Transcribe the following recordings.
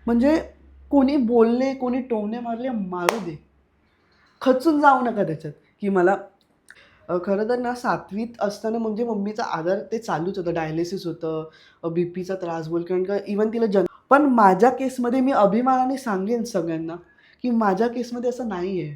म्हणजे कोणी बोलले, कोणी टोमणे मारले, मारू दे. खचून जाऊ नका त्याच्यात, की मला खरं तर ना 7वीत असताना म्हणजे मम्मीचा आजार ते चालूच होतं. डायलिसिस होतं, बीपीचा त्रास बोल कारण का इव्हन तिला पण माझ्या केसमध्ये मी अभिमानाने सांगेन सगळ्यांना, की माझ्या केसमध्ये असं नाहीये.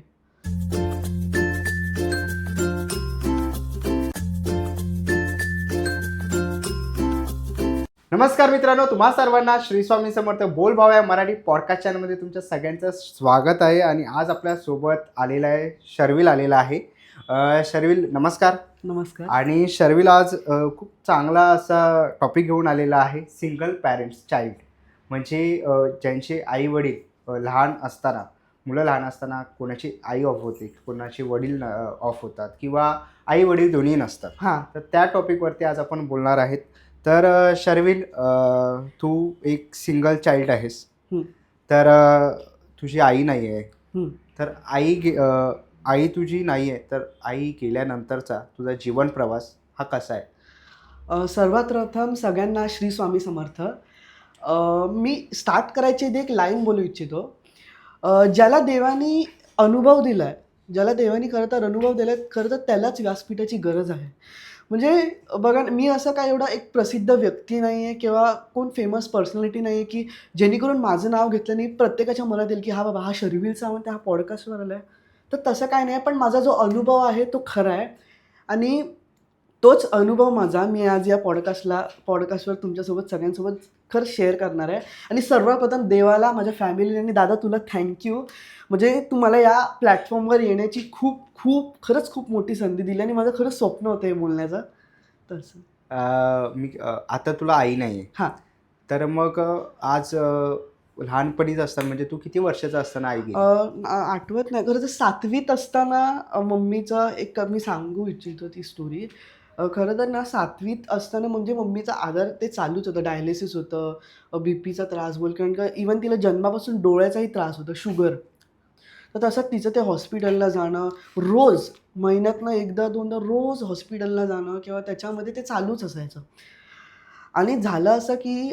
नमस्कार मित्रांनो, तुम्हा सर्वांना श्री स्वामी समर्थ बोल भाव या मराठी पॉडकास्ट चॅनलमध्ये तुमचं सगळ्यांचं स्वागत आहे. आणि आज आपल्या सोबत आलेला आहे शर्विल आलेला आहे. शर्विल नमस्कार. नमस्कार. आणि शर्विल आज खूप चांगला असा टॉपिक घेऊन आलेला आहे, सिंगल पॅरेंट्स चाइल्ड. म्हणजे ज्यांचे आई वडील लहान असताना, मुलं लहान असताना कोणाची आई ऑफ होते, कोणाचे वडील ऑफ होतात किंवा आई वडील दोन्ही नसतात. हां. तर त्या टॉपिकवरती आज आपण बोलणार आहेत. तर शर्विल, तू एक सिंगल चाइल्ड आहेस. हं, तर तुझी आई नाही आहे. हं. तर आई तुझी नाही आहे, तर आई गेल्यानंतरचा तुझा जीवन प्रवास हा कसा आहे? सर्वात प्रथम सगळ्यांना श्री स्वामी समर्थ. मी स्टार्ट करायची आधी एक लाईन बोलू इच्छितो. ज्याला देवानी अनुभव दिलाय, ज्याला देवानी खरं तर अनुभव दिलाय, खरं तर त्यालाच व्यासपीठाची गरज आहे. म्हणजे बघा ना, मी असं काय एवढा एक प्रसिद्ध व्यक्ती नाही आहे किंवा कोण फेमस पर्सनॅलिटी नाही आहे, की जेणेकरून माझं नाव घेतल्याने प्रत्येकाच्या मनात येईल, की हा बाबा हा शर्विल सावंत हा पॉडकास्टवर आला आहे. तर तसं काही नाही, पण माझा जो अनुभव आहे तो खरा आहे. आणि तोच अनुभव माझा मी आज या पॉडकास्टवर तुमच्यासोबत सगळ्यांसोबत खरंच शेअर करणार आहे. आणि सर्वप्रथम देवाला, माझ्या फॅमिलीला आणि दादा तुला थँक्यू. म्हणजे तू मला या प्लॅटफॉर्मवर येण्याची खूप खूप खरंच खूप मोठी संधी दिली आणि माझं खरंच स्वप्न होतं हे बोलण्याचं. तसं. आता तुला आई नाही आहे. हां. तर मग आज लहानपणीच असताना, म्हणजे तू किती वर्षाचा असताना आई गेली? आठवत नाही. खरं तर 7वीत असताना मम्मीचं एक मी सांगू इच्छितो ती स्टोरी. खरं तर ना 7वीत असताना म्हणजे मम्मीचा आजार ते चालूच होतं. डायलिसिस होतं, बीपीचा त्रास बोल कारण का इव्हन तिला जन्मापासून डोळ्याचाही त्रास होता, शुगर. तर तसं तिचं ते हॉस्पिटलला जाणं, रोज महिन्यातनं एकदा दोनदा रोज हॉस्पिटलला जाणं किंवा त्याच्यामध्ये ते चालूच असायचं. आणि झालं असं की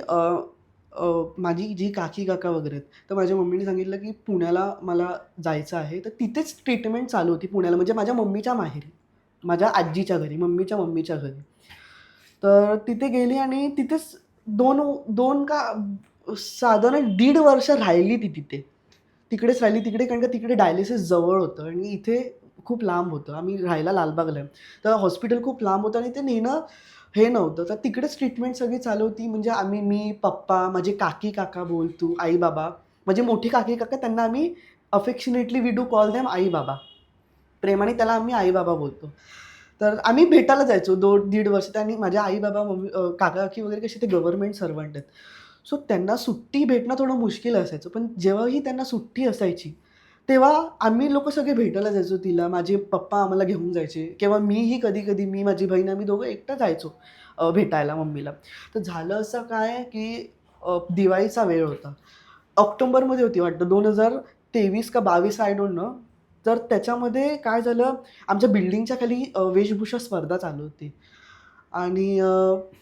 माझी जी काकी-काका वगैरे आहेत, तर माझ्या मम्मीने सांगितलं की पुण्याला मला जायचं आहे. तर तिथेच ट्रीटमेंट चालू होती पुण्याला, म्हणजे माझ्या मम्मीच्या माहेरी, माझ्या आजीच्या घरी, मम्मीच्या मम्मीच्या घरी. तर तिथे गेली आणि तिथेच 2 2 का साधारण 1.5 वर्ष राहिली ती तिथे. तिकडेच राहिली तिकडे कारण का तिकडे डायलिसिस जवळ होतं आणि इथे खूप लांब होतं. आम्ही राहायला लालबागला आहे. तर हॉस्पिटल खूप लांब होतं आणि ते नेणं हे नव्हतं. तर तिकडेच ट्रीटमेंट सगळी चालू होती. म्हणजे मी, पप्पा, माझे काकी-काका बोल तू, आई-बाबा. माझे मोठे काकी-काका त्यांना आम्ही affectionately we do call them आई-बाबा. प्रेमाने त्याला आम्ही आई-बाबा बोलतो. तर आम्ही भेटायला जायचो 2-1.5 वर्ष. आणि माझ्या आई-बाबा, काका-काकी वगैरे कसे ते गव्हर्नमेंट सर्व्हंट आहेत. सो त्यांना सुट्टी भेटणं थोडं मुश्कील असायचं. पण जेव्हाही त्यांना सुट्टी असायची, तेव्हा आम्ही लोकं सगळे भेटायला जायचो तिला. माझे पप्पा आम्हाला घेऊन जायचे किंवा मीही कधी-कधी मी, माझी बहीण आम्ही दोघं एकटं जायचो भेटायला मम्मीला. तर झालं असं काय, की दिवाळीचा वेळ होता. ऑक्टोबरमध्ये होती वाटतं 2023 का 22 आय डोंट नो. तर त्याच्यामध्ये काय झालं, आमच्या बिल्डिंगच्या खाली वेशभूषा स्पर्धा चालू होती. आणि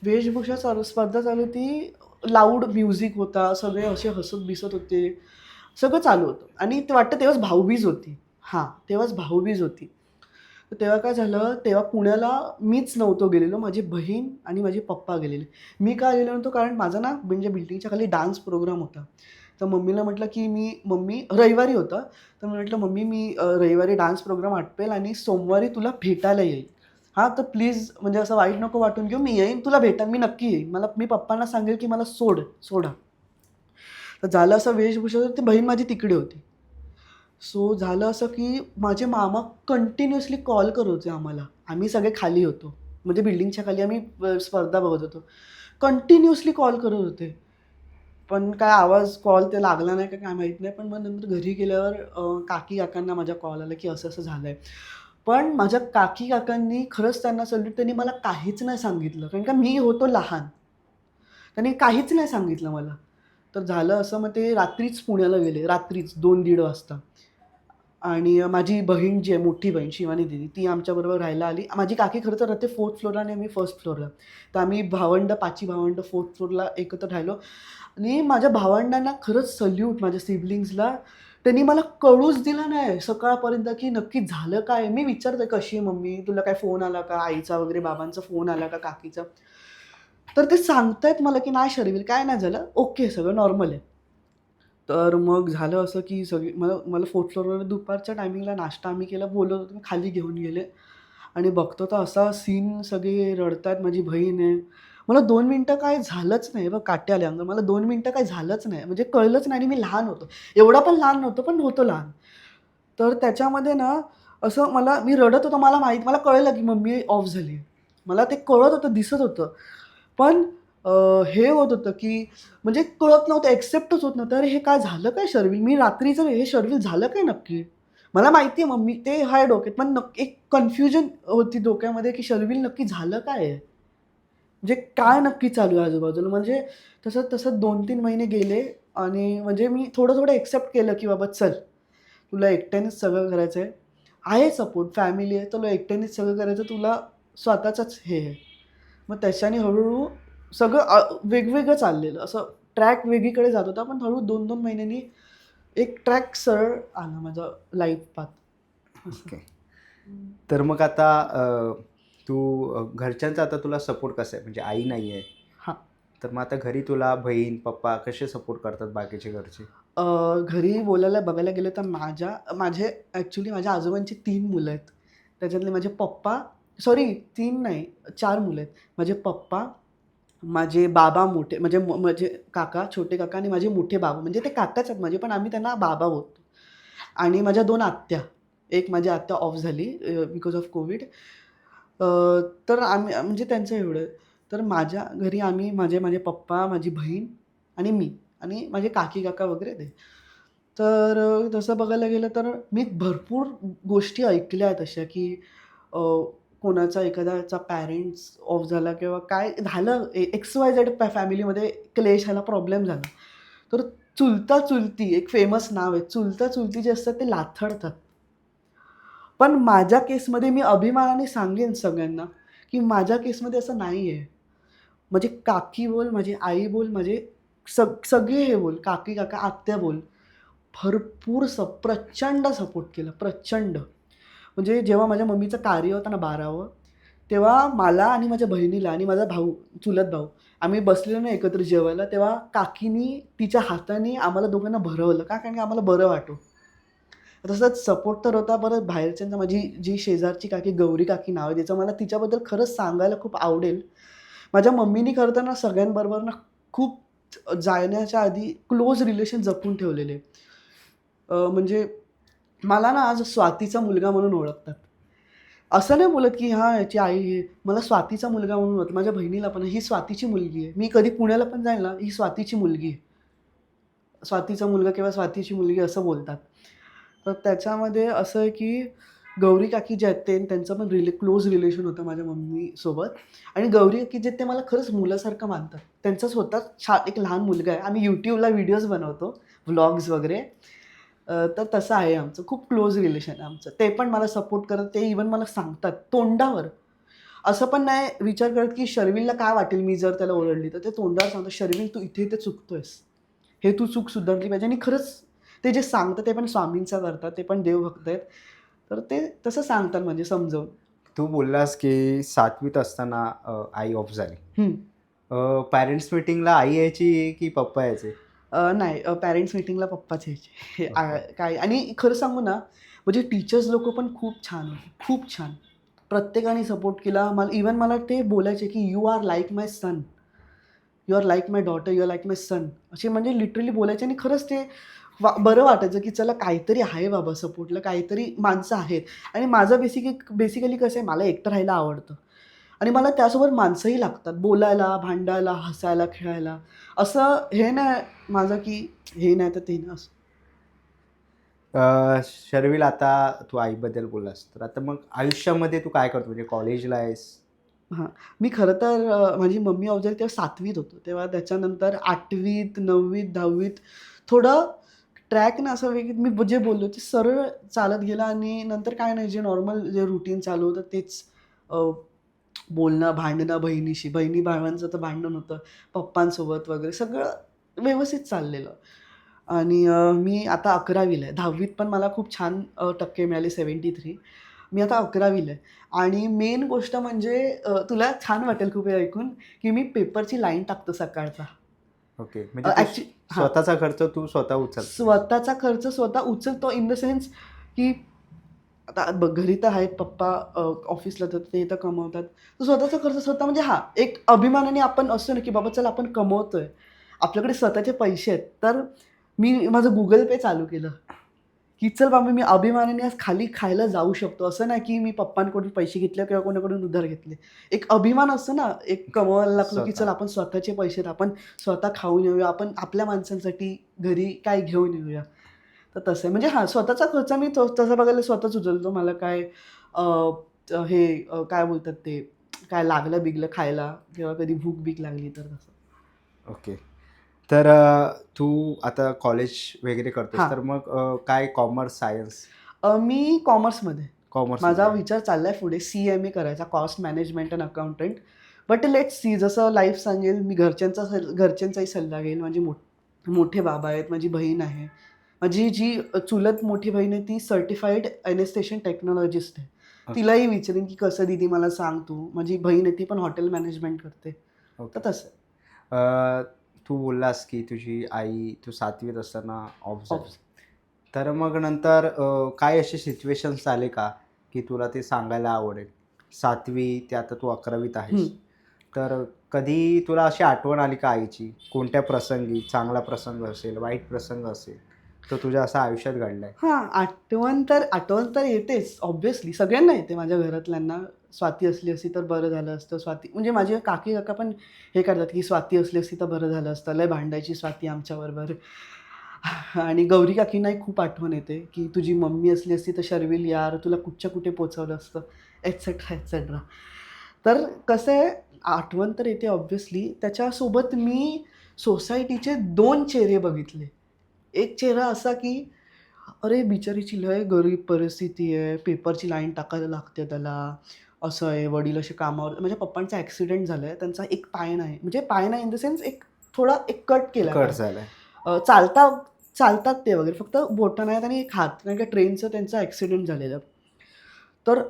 वेशभूषा स्पर्धा चालू होती. लाऊड म्युझिक होता. सगळे असे हसत-बिसत होते. सगळं चालू होतं आणि ते वाटतं तेव्हाच भाऊबीज होती. हां, तेव्हाच भाऊबीज होती. तर तेव्हा काय झालं, तेव्हा पुण्याला मीच नव्हतो गेलेलो. माझी बहीण आणि माझे पप्पा गेलेले. मी का गेलो नव्हतो, कारण माझा ना म्हणजे बिल्डिंगच्या खाली डान्स प्रोग्राम होता. तर मम्मीला म्हटलं, की मम्मी रविवारी होता. तर मी म्हटलं, "मम्मी मी रविवारी डान्स प्रोग्राम आटपेल आणि सोमवारी तुला भेटायला येईल. हां, तर प्लीज म्हणजे असं वाईट नको वाटून घेऊ. मी येईन तुला भेटायला. मी नक्की येईन. मी पप्पांना सांगेल, की मला सोडा." तर झालं असं वेशभूषा, तर ती बहीण माझी तिकडे होती. सो झालं असं, की माझे मामा कंटिन्युअसली कॉल करत होते आम्हाला. आम्ही सगळे खाली होतो. म्हणजे बिल्डिंगच्या खाली आम्ही स्पर्धा बघत होतो. कंटिन्युअसली कॉल करत होते. पण काय आवाज कॉल ते लागला नाही का काय माहीत नाही. पण मग नंतर घरी गेल्यावर काकी-काकांना माझ्या कॉल आला, की असं-असं झालंय. पण माझ्या काकी-काकांनी खरंच त्यांना सॅल्यूट, त्यांनी मला काहीच नाही सांगितलं. कारण का मी होतो लहान. त्यांनी काहीच नाही सांगितलं मला. तर झालं असं, मग ते रात्रीच पुण्याला गेले. रात्रीच 2-1.5 वाजता. आणि माझी बहीण जी आहे, मोठी बहीण शिवानी दिदी, ती आमच्याबरोबर राहायला आली. माझी काकी खरं तर राहते 4th फ्लोअरला आणि मी 1st फ्लोअरला. तर आम्ही पाची भावंडं 4th फ्लोअरला एकत्र राहिलो. आणि माझ्या भावंडांना खरंच सल्यूट, माझ्या सिबलिंग्सला. त्यांनी मला कळूच दिलं नाही सकाळपर्यंत की नक्की झालं काय. मी विचारते, कशी आहे मम्मी, तुला काय फोन आला का आईचा वगैरे, बाबांचा फोन आला का, काकीचा. तर ते सांगतायत मला की नाही शर्विल, काय नाही झालं, ओके, सगळं नॉर्मल आहे. तर मग झालं असं की सगळी मला मला 4th फ्लोअरवर दुपारच्या टायमिंगला नाश्ता आम्ही केला, बोलत होतो, मी खाली घेऊन गेले आणि बघतो तर असा सीन, सगळे रडतायत, माझी बहीण आहे. मला 2 मिनिटं काय झालंच नाही बघ, काटे आले अंगावर. मला 2 मिनिटं काय झालंच नाही, म्हणजे कळलंच नाही आणि मी लहान होतो. एवढा पण लहान नव्हतो, पण होतो लहान. तर त्याच्यामध्ये ना असं मी रडत होतो, मला कळलं की मम्मी ऑफ झाली. मला ते कळत होतं, दिसत होतं. पण हे होत होतं की म्हणजे कळत नव्हतं, एक्सेप्टच होत नव्हतं. अरे हे काय झालं काय शर्विल? मी रात्रीचं हे शर्विल झालं काय नक्की? मला माहिती आहे मम्मी ते आहे डोक्यात, पण एक कन्फ्युजन होती डोक्यामध्ये की शर्विल नक्की झालं काय आहे? म्हणजे काय नक्की चालू आहे आजूबाजूला? म्हणजे तसं 2-3 महिने गेले आणि म्हणजे मी थोडं-थोडं एक्सेप्ट केलं की बाबा चल, तुला एकट्यानेच सगळं करायचं आहे. आहे सपोर्ट, फॅमिली आहे, तुला एकट्यानेच सगळं करायचं, तुला स्वतःचंच हे आहे. मग त्याच्याने हळू-हळू सगळं वेगवेगळं चाललेलं. असं ट्रॅक वेगळीकडे जात होता, पण हळू 2-2 महिन्यांनी एक ट्रॅक सरळ आला माझा लाईफ पाथ असं. ओके. तर मग आता तू घरच्यांचा आता तुला सपोर्ट कसा आहे? म्हणजे आई नाही आहे. हां. तर मग आता घरी तुला बहीण, पप्पा कसे सपोर्ट करतात बाकीचे घरचे? घरी बघायला गेलं तर माझे ॲक्चुअली माझ्या आजोबांची 3 मुलं आहेत. त्याच्यातले माझे पप्पा, सॉरी 3 नाही, 4 मुलं आहेत. माझे पप्पा, माझे बाबा मोठे, म्हणजे माझे काका, छोटे काका आणि माझे मोठे बाबा, म्हणजे ते काकाच आहेत माझे, पण आम्ही त्यांना बाबा बोलतो. आणि माझ्या 2 आत्या. एक माझी आत्या ऑफ झाली बिकॉज ऑफ कोविड. तर आम्ही म्हणजे त्यांचं एवढं. तर माझ्या घरी आम्ही माझे पप्पा, माझी बहीण आणि मी आणि माझे काकी-काका वगैरे ते. तर तसं बघायला गेलं तर मी भरपूर गोष्टी ऐकल्या आहेत अशा, की अ, कोणाचा एखाद्याचा पॅरेंट्स ऑफ झाला किंवा काय झालं, एक्स-वाय-झेड फॅमिलीमध्ये क्लेश झाला, प्रॉब्लेम झाला. तर चुलता-चुलती एक फेमस नाव आहे. चुलता-चुलती जे असतात ते लाथडतात. पण माझ्या केसमध्ये मी अभिमानाने सांगेन सगळ्यांना, की माझ्या केसमध्ये असं नाही आहे. म्हणजे काकी बोल, माझी आई बोल, माझे सगळे हे बोल, काकी-काका, आत्या बोल, भरपूर प्रचंड सपोर्ट केला, प्रचंड. म्हणजे जेव्हा माझ्या मम्मीचं कार्य होतं ना 12वं, तेव्हा मला आणि माझ्या बहिणीला आणि माझा भाऊ, चुलत भाऊ, आम्ही बसलेलो ना एकत्र जेवायला, तेव्हा काकीनी तिच्या हाताने आम्हाला दोघांना भरवलं. का? कारण की आम्हाला बरं वाटो. तसंच सपोर्ट तर होता. परत बाहेरच्यांचा, माझी जी शेजारची काकी, गौरी काकी नाव आहे तिचं, मला तिच्याबद्दल खरंच सांगायला खूप आवडेल. माझ्या मम्मीनी खरं तर ना सगळ्यांबरोबर ना खूप जाण्याच्या आधी क्लोज रिलेशन जपून ठेवलेले. म्हणजे मला ना आज स्वातीचा मुलगा म्हणून ओळखतात. असं नाही बोलत, की हां, याची आई आहे. मला स्वातीचा मुलगा म्हणून ओळखतात. माझ्या बहिणीला पण, ही स्वातीची मुलगी आहे. मी कधी पुण्याला पण जाईल ना, ही स्वातीची मुलगी आहे. स्वातीचा मुलगा किंवा स्वातीची मुलगी असं बोलतात. तर त्याच्यामध्ये असं आहे, की गौरी काकी जे आहेत त्यांचं पण क्लोज रिलेशन होतं माझ्या मम्मीसोबत. आणि गौरी काकी जे आहेत ते मला खरंच मुलासारखं मानतात. त्यांचा स्वतः एक लहान मुलगा आहे. आम्ही YouTubeला व्हिडिओज बनवतो, व्लॉग्स वगैरे. तर तसं आहे आमचं. खूप क्लोज रिलेशन आहे आमचं. ते पण मला सपोर्ट करतात. ते इव्हन मला सांगतात तोंडावर. असं पण नाही विचार करत, की शर्विलला काय वाटेल मी जर त्याला ओरडली, तर ते तोंडावर सांगतात, "शर्विल, तू इथे-इथे चुकतोयस. हे तू चूक सुधारली पाहिजे." आणि खरंच ते जे सांगतात ते पण स्वामींचा करतात. ते पण देवभक्त आहेत. तर ते तसं सांगतात म्हणजे समजावून. तू बोललास की 7वीत असताना आई ऑफ झाली. हं. पॅरेंट्स मीटिंगला आई यायची की पप्पा यायचे? नाही, पॅरेंट्स मीटिंगला पप्पाच यायचे. हे ओके. काय आणि खरं सांगू ना, म्हणजे टीचर्स लोकं पण खूप छान होते. खूप छान. प्रत्येकाने सपोर्ट केला. मला ते बोलायचे, की "you are like my son. You are like my daughter. You are like my son." असे म्हणजे लिटरली बोलायचे आणि खरंच ते बरं वाटायचं, की चला काहीतरी आहे बाबा सपोर्टला, काहीतरी माणसं आहेत. आणि माझं बेसिकली कसं आहे, मला एकटं राहायला आवडतं. आणि मला त्यासोबत माणसंही लागतात. बोलायला, भांडायला, हसायला, खेळायला. असं हे नाही माझं, की हे नाही तर ते नाही असं. शर्विल, आता तू आईबद्दल बोललास, तर आता मग आयुष्यामध्ये तू काय करतो? म्हणजे कॉलेजला आहेस? हां. मी खरं तर माझी मम्मी ऑफ झाली तेव्हा 7वीत होतो. तेव्हा त्याच्यानंतर 8वीत, 9वीत, 10वीत थोडं ट्रॅक ना असं मी जे बोललो ते सरळ चालत गेला आणि नंतर काय नाही, जे नॉर्मल जे रुटीन चालू होतं तेच. बोलणं, भांडणं बहिणीशी, बहिणी भावांचं तर भांडण होतं, पप्पांसोबत वगैरे सगळं व्यवस्थित चाललेलं. आणि मी आता 11वीला आहे. 10वीत पण मला खूप छान टक्के मिळाले 73. मी आता 11वीला आहे. आणि मेन गोष्ट म्हणजे तुला छान वाटेल खूप हे ऐकून, की मी पेपरची लाईन टाकतो सकाळचा. ओके. म्हणजे तू हां. स्वतःचा खर्च तू स्वतः उचलतेस. स्वतःचा खर्च स्वतः उचलतो इन द सेन्स, की आता बघ घरी तर आहेत पप्पा, ऑफिसला जातात ते तर कमवतात. तर स्वतःचा खर्च स्वतः म्हणजे हां, एक अभिमानाने आपण असतो ना, की बाबा चला आपण कमवतोय. आपल्याकडे स्वतःचे पैसे आहेत. तर मी माझं Google Pay चालू केलं, की चल बाबा मी अभिमानाने आज खाली खायला जाऊ शकतो. असं नाही, की मी पप्पांकडून पैसे घेतले किंवा कोणाकडून उधार घेतले. एक अभिमान असतो ना, एक कमवायला लागलो, की स्वतः. चल आपण स्वतःचे पैसे आहेत. आपण स्वतः खाऊन येऊया. आपण आपल्या माणसांसाठी घरी काय घेऊन येऊया. तर तसं आहे. म्हणजे हां, स्वतःचा खर्च मी तसं बघायला स्वतःच उचलतो. मला काय अ, हे काय बोलतात ते, काय लागलं-बिगलं खायला किंवा कधी भूक-बीक लागली तर तसं. ओके. तर तू आता कॉलेज वगैरे करतेस, हां. तर मग काय कॉमर्स, सायन्स? मी कॉमर्समध्ये. कॉमर्समध्ये माझा आहे. विचार चाललाय पुढे CMA करायचा, cost management and accountant. But let's see, जसं लाईफ सांगेल. मी घरच्यांचाही सल्ला घेईन. माझे मोठे बाबा आहेत, माझी बहीण आहे. माझी जी चुलत मोठी बहीण आहे ती सर्टिफाईड एनेस्थेशियन टेक्नॉलॉजिस्ट आहे. ओके. तिलाही विचारेन, की कसं दीदी मला सांग तू. माझी बहीण आहे ती पण हॉटेल मॅनेजमेंट करते. तर ओके. तसं. तू बोललास की तुझी आई तू 7वीत असताना ऑफ झाली. ऑप्स तर मग नंतर काय असे सिच्युएशन्स आले का, की तुला ते सांगायला आवडेल? 7वी ते आता तू 11वीत आहेस. तर कधी तुला अशी आठवण आली का आईची? कोणत्या प्रसंगी? चांगला प्रसंग असेल, वाईट प्रसंग असेल, तो तुझ्या असा आयुष्यात घडलाय? हां, आठवण तर येतेच ऑब्व्हियसली. सगळ्यांना येते माझ्या घरातल्यांना. स्वाती असली असती तर बरं झालं असतं. स्वाती म्हणजे माझे काकी-काका पण हे करतात, की स्वाती असली असती तर बरं झालं असतं. लय भांडायची स्वाती आमच्याबरोबर. आणि गौरी काकींनाही खूप आठवण येते, की तुझी मम्मी असली असती तर शर्विल यार तुला कुठच्या कुठे पोहोचवलं असतं, एट्सेट्रा, एट्सेट्रा. तर कसं आहे, आठवण तर येते ऑब्व्हियसली. त्याच्यासोबत मी सोसायटीचे 2 चेहरे बघितले. एक चेहरा असा, की अरे बिचारीची लय गरीब परिस्थिती आहे, पेपरची लाईन टाकायला लागते त्याला, असं आहे, वडील असे कामावर. माझ्या पप्पांचा ॲक्सिडेंट झालाय. त्यांचा एक पाय नाही, म्हणजे पाय नाही इन द सेन्स एक कट केला कट पाय. झालाय. चालतात ते वगैरे, फक्त बोटं नाहीत आणि एक हात. कारण का ट्रेनचं त्यांचं ॲक्सिडेंट झालेलं. तर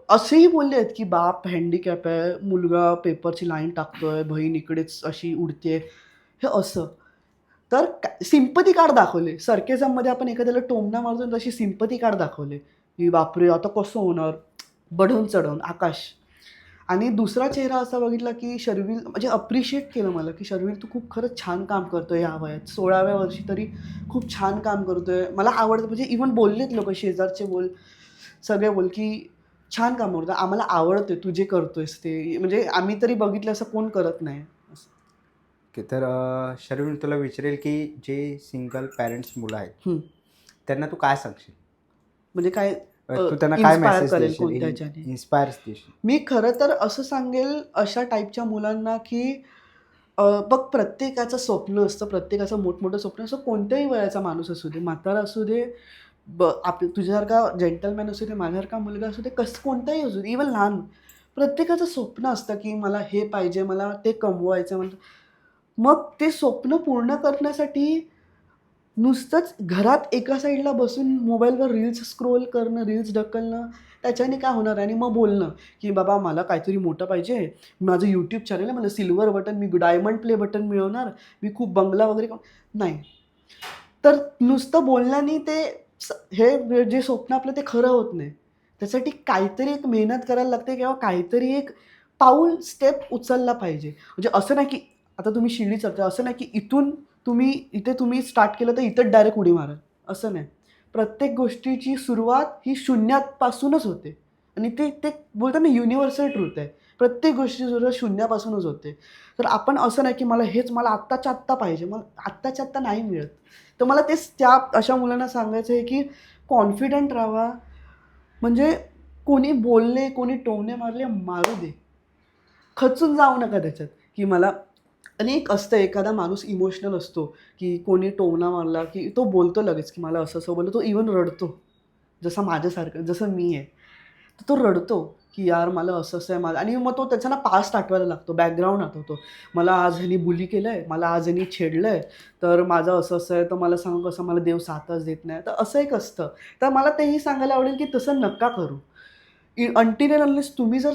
असेही बोलले आहेत, की बाप हँडिकॅप आहे, मुलगा पेपरची लाईन टाकतोय, बहीण इकडेच अशी उडतेय, हे असं. तर सिम्पथी कार्ड दाखवले. सरकेझममध्ये आपण एखाद्याला टोमणा मारतो तशी सिम्पथी कार्ड दाखवले, की बापरे! आता कसं होणार? बढून-चढून आकाश. आणि दुसरा चेहरा असा बघितला, की शर्विल म्हणजे अप्रिशिएट केलं मला, की शर्विल तू खूप खरंच छान काम करतोय ह्या वयात. 16व्या वर्षी तरी खूप छान काम करतोय. मला आवडतं, म्हणजे इव्हन बोललेत लोकं, शेजारचे सगळे की छान काम करतोय. आम्हाला आवडतंय तू जे करतोयस ते. म्हणजे आम्ही तरी बघितलं असं कोण करत नाही. असं. ओके. तर शर्विल तुला विचारेल की जे सिंगल पॅरेंट्स मुलं आहेत, हं. त्यांना तू काय सांगशील? म्हणजे काय तू त्यांना काय इन्स्पायर मेसेज करेल देशील? कोणत्या ह्याच्याने? इन्स्पायर देशील? मी खरं तर असं सांगेल अशा टाईपच्या मुलांना, की बघ प्रत्येकाचं स्वप्न असतं, प्रत्येकाचं मोठमोठं स्वप्न असतं. कोणत्याही वयाचा माणूस असू दे, म्हातारा असू दे, तुझ्यासारखा जेंटलमॅन असू दे, माझ्यासारखा मुलगा असू दे, कोणताही असू दे, इव्हन लहान. प्रत्येकाचं स्वप्न असतं, की मला हे पाहिजे, मला ते कमवायचं मला. मग ते स्वप्न पूर्ण करण्यासाठी नुसतंच घरात एका साईडला बसून मोबाईलवर रील्स स्क्रोल करणं, रील्स ढकलणं, त्याच्याने काय होणार आहे? आणि मग बोलणं, की बाबा मला काहीतरी मोठं पाहिजे, माझं YouTube चॅनल आहे, मला सिल्वर बटन, मी डायमंड प्ले बटन मिळवणार, मी खूप बंगला वगैरे नाही. तर नुसतं बोलण्याने ते हे जे स्वप्न आपलं ते खरं होत नाही. त्यासाठी काहीतरी एक मेहनत करायला लागते किंवा काहीतरी एक स्टेप उचलला पाहिजे. म्हणजे असं नाही, की आता तुम्ही शिडी चढताय, असं नाही, की इथे तुम्ही स्टार्ट केलं तर इथेच डायरेक्ट उडी माराल, असं नाही. प्रत्येक गोष्टीची सुरुवात ही शून्यापासूनच होते आणि ते ते बोलतात ना, युनिव्हर्सल ट्रूथ आहे. प्रत्येक गोष्टीची सुरुवात शून्यापासूनच होते. तर आपण असं नाही, की मला आत्ताच्या आत्ता पाहिजे. मला आत्ताच्या आत्ता नाही मिळत. तर मला तेच त्या अशा मुलांना सांगायचं आहे, की कॉन्फिडंट राहावा. म्हणजे कोणी बोलले, कोणी टोमणे मारले, मारू दे. खचून जाऊ नका त्याच्यात, की मला आणि एक असतं एखादा माणूस इमोशनल असतो, की कोणी टोमणा मारला, की तो बोलतो लगेच, की मला असं-असं बोललं. तो इव्हन रडतो. जसा माझ्यासारखं, जसं मी आहे. तर तो रडतो, की यार मला असं-असं आहे माझं आणि मग तो त्याचा ना पास्ट आठवायला लागतो, बॅकग्राऊंड आठवतो. मला आज ह्यानी बुली केलंय, मला आज ह्यानी छेडलंय, तर माझं असं-असं आहे, तर मला सांगू कसं मला देव साथच देत नाही. तर असं एक असतं. तर मला तेही सांगायला आवडेल, की तसं नका करू. अंटिल अँड अनलेस तुम्ही जर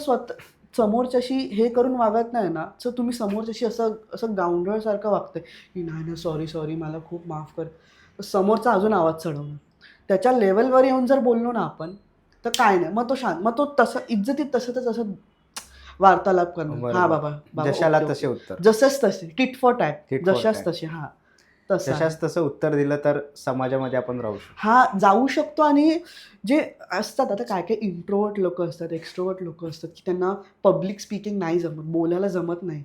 समोरच्याशी हे करून वागत नाही ना, तर तुम्ही समोरच्याशी असं असं गावंढळसारखं वागताय, की "नाही, नाही, सॉरी, सॉरी, मला खूप माफ कर." तर समोरचा अजून आवाज चढवणार. त्याच्या लेव्हलवर येऊन जर बोललो ना आपण, तर काय नाही. मग तो शांत. मग तो तसं इज्जतीत तसं तर तसं वार्तालाप करणार. "हां, बरोबर. बाबा, बाबा, जशाला ओके, तसे ओके." उत्तर. जसंच तसे. Tit for tat. Tit for जशाच टॅट. तसे. हां, तसं आहे. जशास तसं उत्तर दिलं तर समाजामध्ये आपण राहू शकतो. हां, जाऊ शकतो आणि जे असतात आता काही-काही इंट्रोव्हर्ट लोकं असतात, एक्स्ट्रोव्हर्ट लोकं असतात, की त्यांना पब्लिक स्पीकिंग नाही जमत, बोलायला जमत नाही.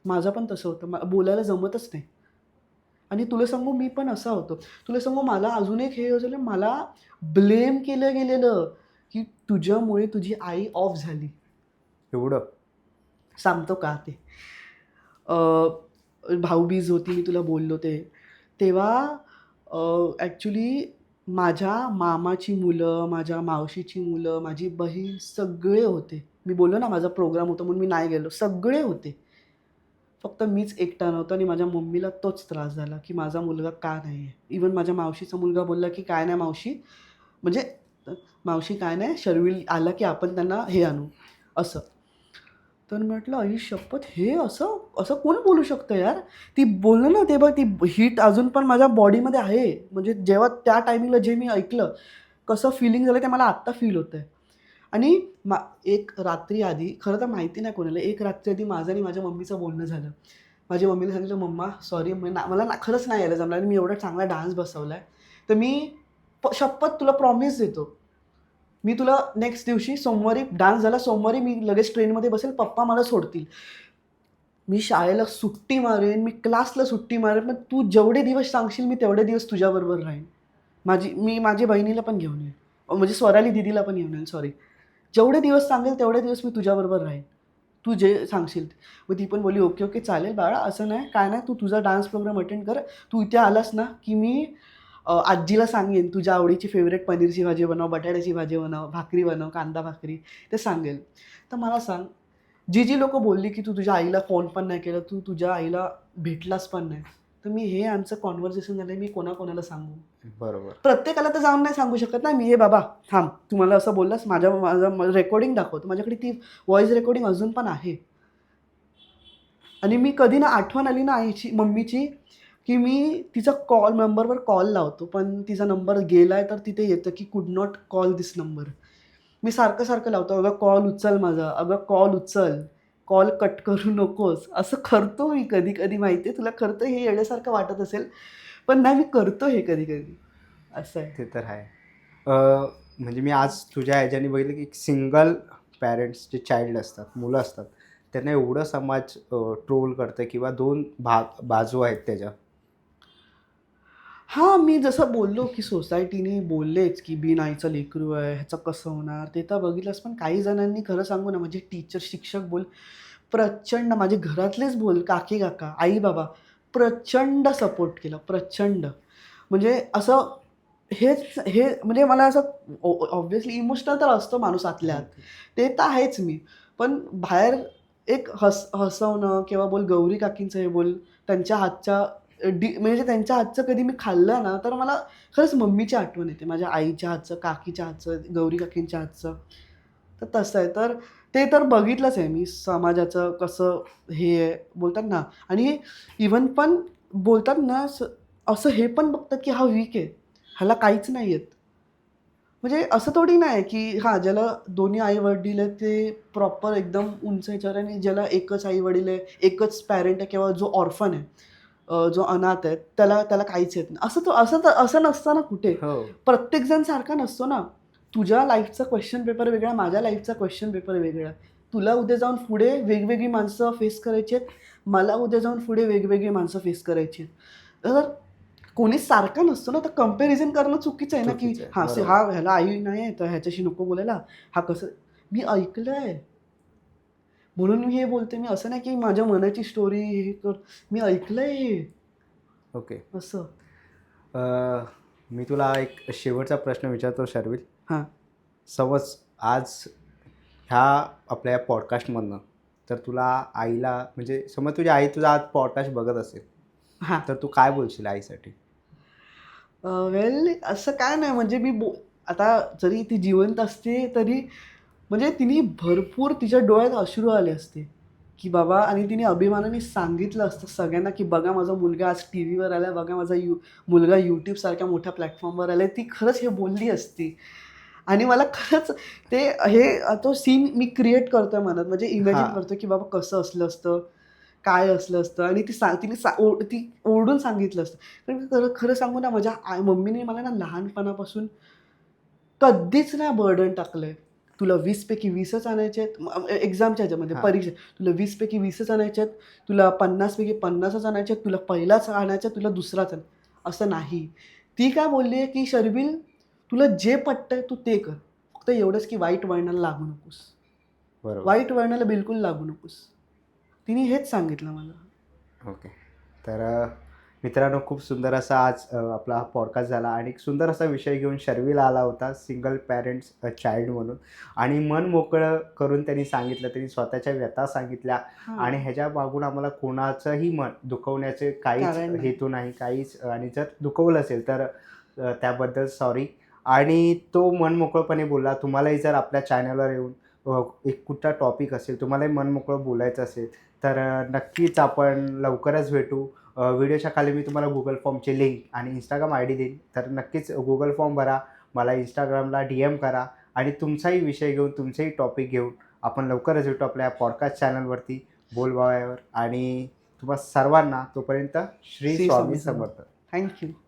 माझं पण तसं होतं. बोलायला जमतच नाही. आणि तुला सांगू मी पण असा होतो. तुला सांगू मला अजून एक हे झालं, मला ब्लेम केलं गेलेलं, की तुझ्यामुळे तुझी आई ऑफ झाली. एवढं? सांगतो का ते. अ, भाऊबीज होती मी तुला बोललो ते. तेव्हा ॲक्चुअली माझ्या मामाची मुलं, माझ्या मावशीची मुलं, माझी बहीण सगळे होते. मी बोललो ना माझा प्रोग्राम होता म्हणून मी नाही गेलो. सगळे होते. फक्त मीच एकटा नव्हतो आणि माझ्या मम्मीला तोच त्रास झाला, की माझा मुलगा का नाही आहे. इव्हन माझ्या मावशीचा मुलगा बोलला, की "काय नाही मावशी." म्हणजे मावशी काय नाही, शर्विल आला, की आपण त्यांना हे आणू, असं. तर म्हटलं, "आई शपथ! हे असं असं कोण बोलू शकतं यार?" ती बोललं ना, ते बघ ती हीट अजून पण माझ्या बॉडीमध्ये आहे. म्हणजे जेव्हा त्या टायमिंगला जे मी ऐकलं, कसं फिलिंग झालं ते मला आत्ता फील होतंय. आणि एक रात्री आधी खरं तर माहिती नाही कोणाला, एक रात्री आधी माझं आणि माझ्या मम्मीचं बोलणं झालं. माझ्या मम्मीला सांगितलं, "मम्मा सॉरी मला ना खरंच नाही यायला जमलं आणि मी एवढा चांगला डान्स बसवलाय. तर मी शपथ तुला प्रॉमिस देतो. मी तुला नेक्स्ट दिवशी सोमवारी डान्स झाला, सोमवारी मी लगेच ट्रेनमध्ये बसेल, पप्पा मला सोडतील. मी शाळेला सुट्टी मारेन, मी क्लासला सुट्टी मारेन, पण तू जेवढे दिवस सांगशील मी तेवढे दिवस तुझ्याबरोबर राहीन. मी माझ्या बहिणीला पण घेऊन येईन. म्हणजे स्वराली दीदीला पण घेऊन येईन, सॉरी. जेवढे दिवस सांगेल तेवढे दिवस मी तुझ्याबरोबर राहीन. तू जे सांगशील ते. मग ती पण बोलली, "ओके, ओके, चालेल बाळा, असं नाही, काय नाही, तू तुझा डान्स प्रोग्राम अटेंड कर. तू इथे आलास ना, की मी आजीला सांगेन तुझ्या आवडीची फेव्हरेट पनीरची भाजी बनव, बटाट्याची भाजी बनव, भाकरी बनव, कांदा भाकरी." ते सांगेल. तर मला सांग, जी लोकं बोलली, की "तू तुझ्या आईला फोन पण नाही केला, तू तुझ्या आईला भेटलास पण नाही." तर मी हे आमचं कन्व्हर्सेशन झालंय, मी कोणाकोणाला सांगू? बरोबर. प्रत्येकाला तर जाऊन नाही सांगू शकत ना मी, "हे बाबा थांब, तू मला असं बोललास, माझं रेकॉर्डिंग दाखव." तर माझ्याकडे ती व्हॉईस रेकॉर्डिंग अजून पण आहे. आणि मी कधी ना आठवण आली ना आईची मम्मीची, की मी तिचा नंबरवर कॉल लावतो. पण तिचा नंबर गेलाय तर तिथे येतं, की कुड नॉट कॉल धिस नंबर. मी सारखं-सारखं लावतो, "अगं कॉल उचल माझा, अगं कॉल उचल, कॉल कट करू नकोस." असं करतो मी कधी-कधी माहिती आहे तुला करतो हे येड्यासारखं वाटत असेल, पण नाही मी करतो हे कधी-कधी. असं आहे. ते तर आहे. अ, म्हणजे मी आज तुझ्या ह्याच्याने बघितलं की सिंगल पॅरेंट्स जे चाइल्ड असतात, मुलं असतात, त्यांना एवढं समाज ट्रोल करतं किंवा 2 बाजू आहेत त्याच्या. हां, मी जसं बोललो, की सोसायटीने बोललेच, की बिन आईचं लेकरू आहे, ह्याचं कसं होणार? ते तर बघितलंच. पण काही जणांनी खरं सांगू ना, म्हणजे टीचर, शिक्षक बोल, प्रचंड माझे घरातलेच बोल, काकी-काका, आई-बाबा प्रचंड सपोर्ट केला, प्रचंड. म्हणजे असं हे म्हणजे मला असं ऑब्व्हियसली इमोशनल तर असतो माणूस आतल्या आत. ते तर आहेच मी. पण बाहेर एक हसवणं किंवा बोल गौरी काकींचं हे बोल, त्यांच्या हातच्या म्हणजे त्यांच्या हातचं कधी मी खाल्लं ना, तर मला खरंच मम्मीची आठवण येते. माझ्या आईच्या हातचं, काकीच्या हातचं, गौरी काकींच्या हातचं. तर तसं आहे. तर ते तर बघितलंच आहे मी समाजाचं कसं हे आहे बोलतात ना आणि इव्हन पण बोलतात ना असं हे पण बघतात, की हा वीक आहे. ह्याला काहीच नाही येत. म्हणजे असं थोडी नाही, की हां, ज्याला दोन्ही आई-वडील आहेत ते प्रॉपर एकदम उंच ह्याच्यावर आणि ज्याला एकच आई-वडील आहे, एकच पॅरेंट आहे किंवा जो ऑर्फन आहे, जो अनाथ आहे, त्याला त्याला काहीच येत नाही. असं नसतं ना कुठे. हो. प्रत्येकजण सारखा नसतो ना. तुझ्या लाईफचा क्वेश्चन पेपर वेगळा, माझ्या लाईफचा क्वेश्चन पेपर वेगळा. तुला उद्या जाऊन पुढे वेगवेगळी माणसं फेस करायची आहेत. मला उद्या जाऊन पुढे वेगवेगळी माणसं फेस करायची आहेत. तर कोणीच सारखा नसतो ना, तर कंपॅरिझन करणं चुकीचं आहे ना, की चुकीचं आहे. हां, बरोबर. हा ह्याला आई नाही आहे, तर ह्याच्याशी नको बोलायला. हा कसं मी ऐकलंय. म्हणून मी हे बोलते. मी असं नाही की माझ्या मनाची स्टोरी हे कर, मी ऐकलंय हे ओके. असं. मी तुला एक शेवटचा प्रश्न विचारतो शर्विल. हां समज आज ह्या आपल्या पॉडकास्टमधनं तर तुला आईला म्हणजे समज तुझी आई तुझा आज पॉडकास्ट बघत असेल हां. तर तू काय बोलशील आईसाठी? वेल असं काय नाही म्हणजे आता जरी ती जिवंत असते तरी म्हणजे तिने भरपूर तिच्या डोळ्यात अश्रू आले असते, की बाबा आणि तिने अभिमानाने सांगितलं असतं सगळ्यांना, की बघा माझा मुलगा आज टीव्हीवर आलाय, बघा माझा मुलगा YouTubeसारख्या मोठ्या प्लॅटफॉर्मवर आलाय. ती खरंच हे बोलली असती आणि मला खरंच ते तो सीन मी क्रिएट करतोय मनात म्हणजे इमॅजिन हां. करतोय, की बाबा कसं असलं असतं, काय असलं असतं आणि ती ओरडून सांगितलं असतं. कारण खरं खरं सांगू ना माझ्या मम्मीने मला ना लहानपणापासून कधीच नाही बर्डन टाकलंय. तुला 20 पैकी 20च आणायचे आहेत. एक्झामच्या ह्याच्यामध्ये हां. परीक्षेत. तुला 20 पैकी 20च आणायचे आहेत. तुला 50 पैकी 50च आणायचे आहेत. तुला पहिलाच आणायचा आहे, तुला दुसराच असं नाही. ती काय बोलली आहे, की "शर्विल तुला जे पटतंय तू ते कर. फक्त एवढंच की वाईट वळणाला लागू नकोस. बरोबर. वाईट वळणाला बिलकुल लागू नकोस." तिने हेच सांगितलं मला. ओके. तर मित्रांनो खूप सुंदर असा आज आपला हा पॉडकास्ट झाला आणि एक सुंदर असा विषय घेऊन शर्विल आला होता सिंगल पॅरेंट्स चाइल्ड म्हणून आणि मन मोकळं करून त्यांनी सांगितलं. त्यांनी स्वतःच्या व्यथा सांगितल्या हां. आणि ह्याच्या मागून आम्हाला कोणाचंही मन दुखवण्याचे काहीच कारण नाही. हेतू नाही, काहीच आणि जर दुखवलं असेल तर त्याबद्दल सॉरी. आणि तो मन मोकळेपणे बोलला. तुम्हालाही जर आपल्या चॅनलवर येऊन एक कुठला टॉपिक असेल, तुम्हालाही मन मोकळं बोलायचं असेल तर नक्कीच आपण लवकरच भेटू. व्हिडिओच्या खाली मी तुम्हाला Google फॉर्मची लिंक आणि Instagram आय डी देईन. तर नक्कीच Google फॉर्म भरा. मला Instagramला DM करा आणि तुमचाही विषय घेऊन, तुमचेही टॉपिक घेऊन आपण लवकरच भेटू आपल्या पॉडकास्ट चॅनलवरती बोलबावळ्यावर आणि तुम्हा सर्वांना तोपर्यंत श्री श्री स्वामी स्वामी समर्थ. समर्थ. Thank you.